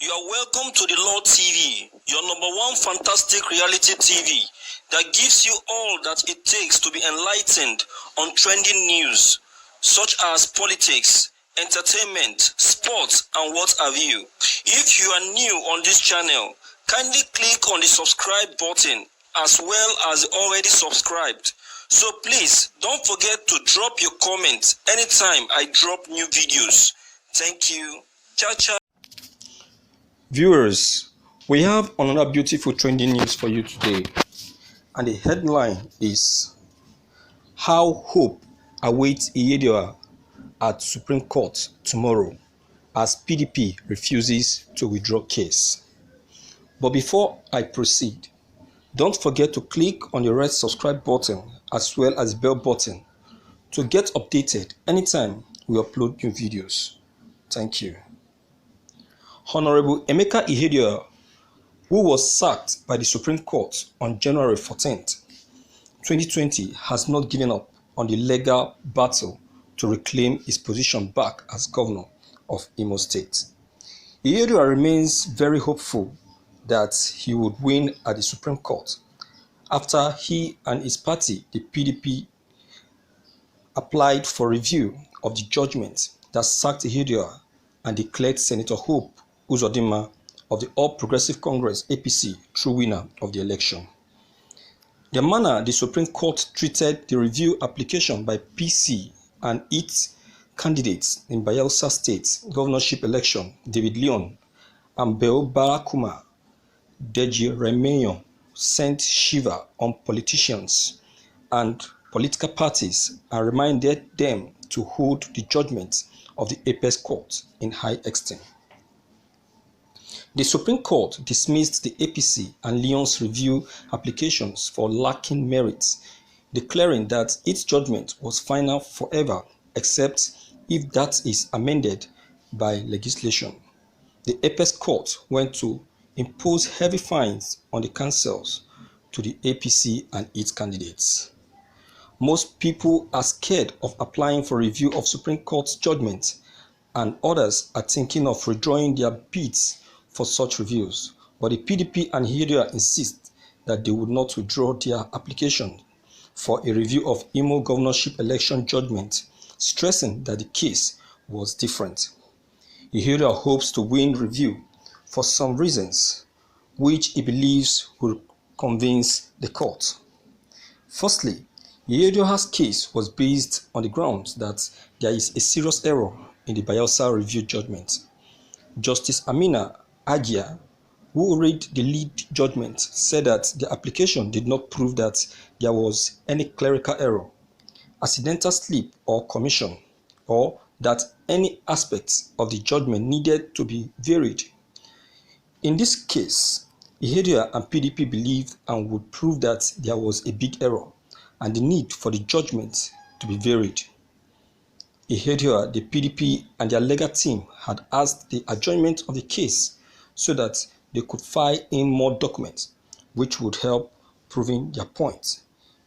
You are welcome to the Lord TV, your number one fantastic reality TV that gives you all that it takes to be enlightened on trending news such as politics, entertainment, sports, and what have you. If you are new on this channel, kindly click on the subscribe button as well as already subscribed. So please don't forget to drop your comments anytime I drop new videos. Thank you. Ciao, ciao. Viewers, we have another beautiful trending news for you today, and the headline is How Hope Awaits Ihedioha at Supreme Court Tomorrow as PDP refuses to withdraw case. But before I proceed, don't forget to click on the red subscribe button as well as the bell button to get updated anytime we upload new videos. Thank you. Honorable Emeka Ihedioha, who was sacked by the Supreme Court on January 14, 2020, has not given up on the legal battle to reclaim his position back as governor of Imo State. Ihedioha remains very hopeful that he would win at the Supreme Court after he and his party, the PDP, applied for review of the judgment that sacked Ihedioha and declared Senator Hope Uzodinma of the All Progressive Congress (APC) true winner of the election. The manner the Supreme Court treated the review application by PC and its candidates in Bayelsa State governorship election, David Leon and Beo Barakuma Deji Remeyon, sent shiver on politicians and political parties and reminded them to hold the judgment of the Apex Court in high esteem. The Supreme Court dismissed the APC and Leon's review applications for lacking merit, declaring that its judgment was final forever except if that is amended by legislation. The Apex Court went to impose heavy fines on the councils to the APC and its candidates. Most people are scared of applying for review of Supreme Court's judgment, and others are thinking of withdrawing their bids for such reviews, but the PDP and Ihedioha insist that they would not withdraw their application for a review of Imo governorship election judgment, stressing that the case was different. Ihedioha hopes to win review for some reasons, which he believes will convince the court. Firstly, Ihedioha's case was based on the grounds that there is a serious error in the Bayelsa review judgment. Justice Amina Agia, who read the lead judgment, said that the application did not prove that there was any clerical error, accidental slip or commission, or that any aspects of the judgment needed to be varied. In this case, Ihedioha and PDP believed and would prove that there was a big error and the need for the judgment to be varied. Ihedioha, the PDP, and their legal team had asked the adjournment of the case so that they could file in more documents, which would help proving their point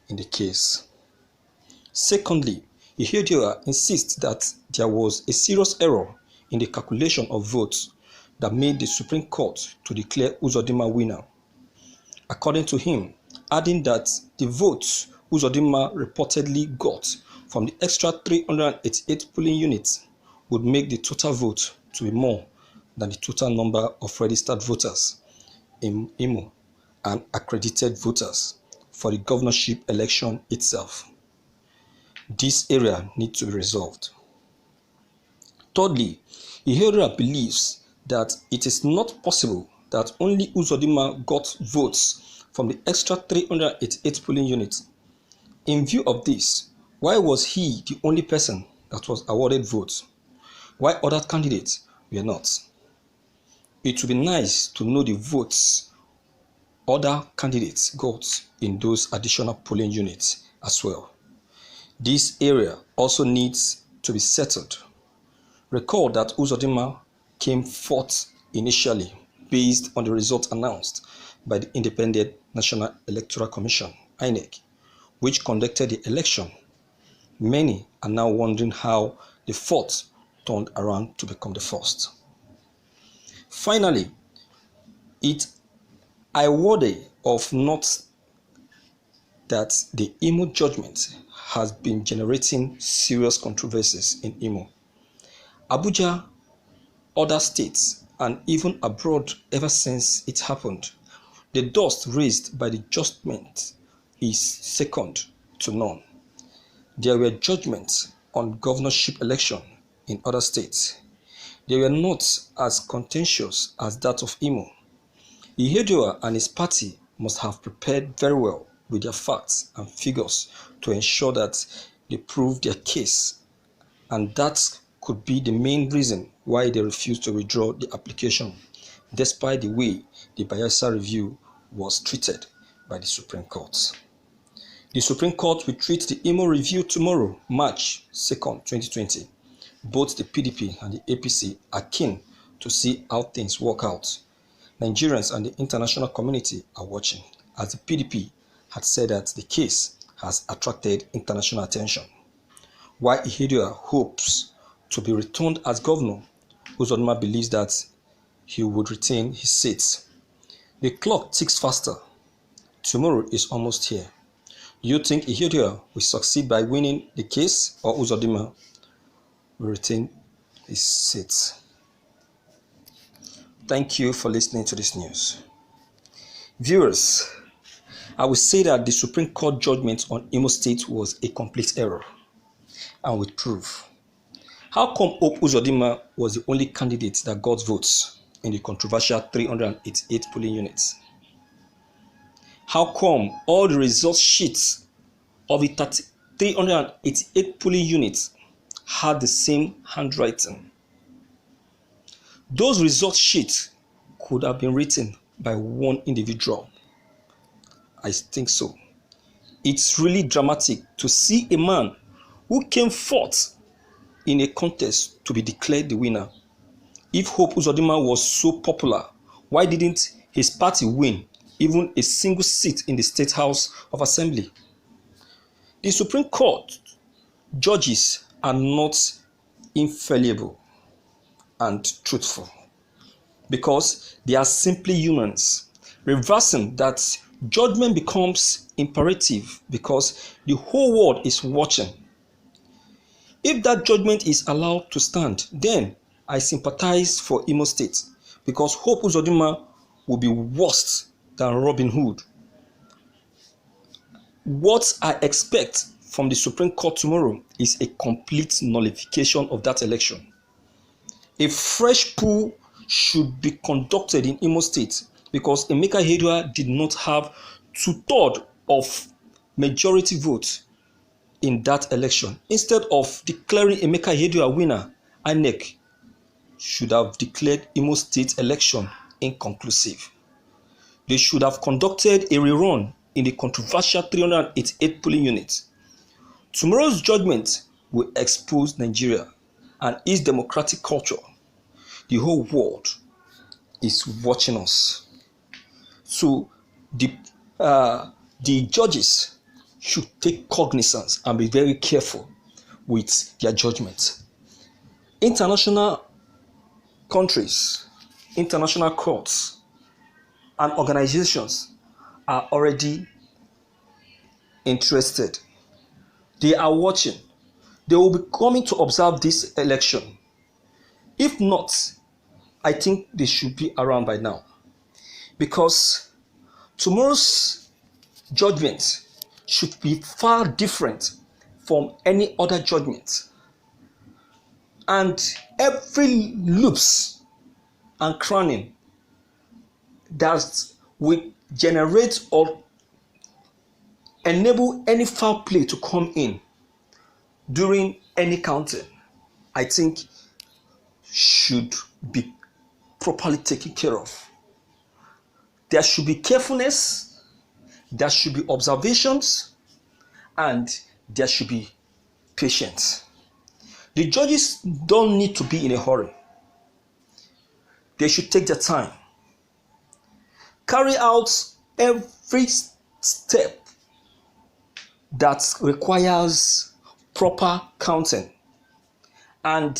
in the case. Secondly, Ihedioha insists that there was a serious error in the calculation of votes that made the Supreme Court to declare Uzodinma winner. According to him, adding that the votes Uzodinma reportedly got from the extra 388 polling units would make the total vote to be more than the total number of registered voters in Imo and accredited voters for the governorship election itself. This area needs to be resolved. Thirdly, Ihedioha believes that it is not possible that only Uzodinma got votes from the extra 388 polling units. In view of this, why was he the only person that was awarded votes, while other candidates were not? It would be nice to know the votes other candidates got in those additional polling units as well. This area also needs to be settled. Recall that Uzodinma came fourth initially based on the results announced by the Independent National Electoral Commission (INEC), which conducted the election. Many are now wondering how the fourth turned around to become the first. Finally, it I worry of not that the Imo judgment has been generating serious controversies in Imo, Abuja, other states, and even abroad ever since it happened. The dust raised by the judgment is second to none. There were judgments on governorship election in other states. They were not as contentious as that of Imo. Ihedioha and his party must have prepared very well with their facts and figures to ensure that they proved their case, and that could be the main reason why they refused to withdraw the application, despite the way the Bayelsa review was treated by the Supreme Court. The Supreme Court will treat the Imo review tomorrow, March 2nd, 2020. Both the PDP and the APC are keen to see how things work out. Nigerians and the international community are watching, as the PDP had said that the case has attracted international attention. While Ihedioha hopes to be returned as governor, Uzodinma believes that he would retain his seat. The clock ticks faster. Tomorrow is almost here. You think Ihedioha will succeed by winning the case, or Uzodinma will retain his seat? Thank you for listening to this news. Viewers, I will say that the Supreme Court judgment on Imo State was a complete error, and with proof. How come Hope Uzodinma was the only candidate that got votes in the controversial 388 polling units? How come all the result sheets of the 388 polling units had the same handwriting? Those result sheets could have been written by one individual. I think so. It's really dramatic to see a man who came forth in a contest to be declared the winner. If Hope Uzodinma was so popular, why didn't his party win even a single seat in the State House of Assembly? The Supreme Court judges are not infallible and truthful, because they are simply humans. Reversing that judgment becomes imperative because the whole world is watching. If that judgment is allowed to stand, then I sympathize for Imo State, because Hope Uzodinma will be worse than Robin Hood. What I expect from the Supreme Court tomorrow is a complete nullification of that election. A fresh poll should be conducted in Imo State, because Emeka Ihedioha did not have 2/3 of majority vote in that election. Instead of declaring Emeka Ihedioha winner, INEC should have declared Imo State election inconclusive. They should have conducted a rerun in the controversial 388 polling units. Tomorrow's judgment will expose Nigeria and its democratic culture. The whole world is watching us. So the judges should take cognizance and be very careful with their judgment. International countries, international courts, and organizations are already interested. They are watching. They will be coming to observe this election. If not, I think they should be around by now, because tomorrow's judgment should be far different from any other judgment, and every loops and crowning that will generate or enable any foul play to come in during any counting, I think should be properly taken care of. There should be carefulness, there should be observations, and there should be patience. The judges don't need to be in a hurry. They should take their time. Carry out every step that requires proper counting, and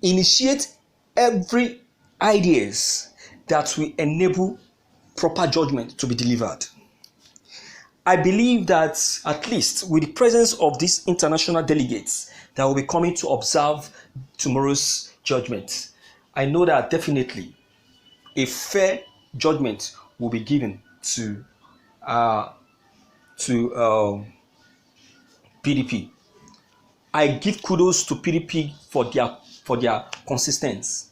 initiate every ideas that will enable proper judgment to be delivered. I believe that at least with the presence of these international delegates that will be coming to observe tomorrow's judgment, I know that definitely a fair judgment will be given to PDP. I give kudos to PDP for their consistency,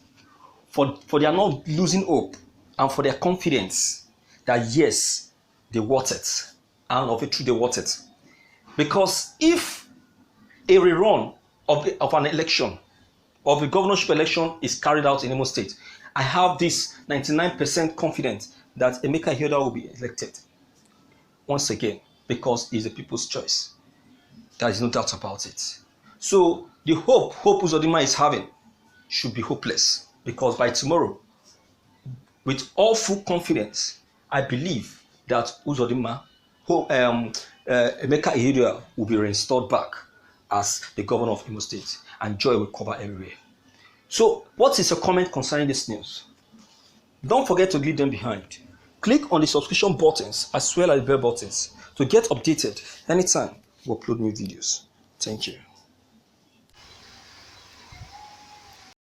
for their not losing hope, and for their confidence that yes, they worth it, and of it true they worth it. Because if a rerun of an election, of a governorship election is carried out in Imo State, I have this 99% confidence that Emeka Ihedioha will be elected once again, because it's the people's choice. There is no doubt about it. So the hope Uzodinma is having should be hopeless, because by tomorrow, with all full confidence, I believe that Uzodinma, Emeka Ihedioha, will be reinstalled back as the governor of Imo State, and joy will cover everywhere. So, what is your comment concerning this news? Don't forget to leave them behind. Click on the subscription buttons as well as the bell buttons to get updated anytime we upload new videos. Thank you.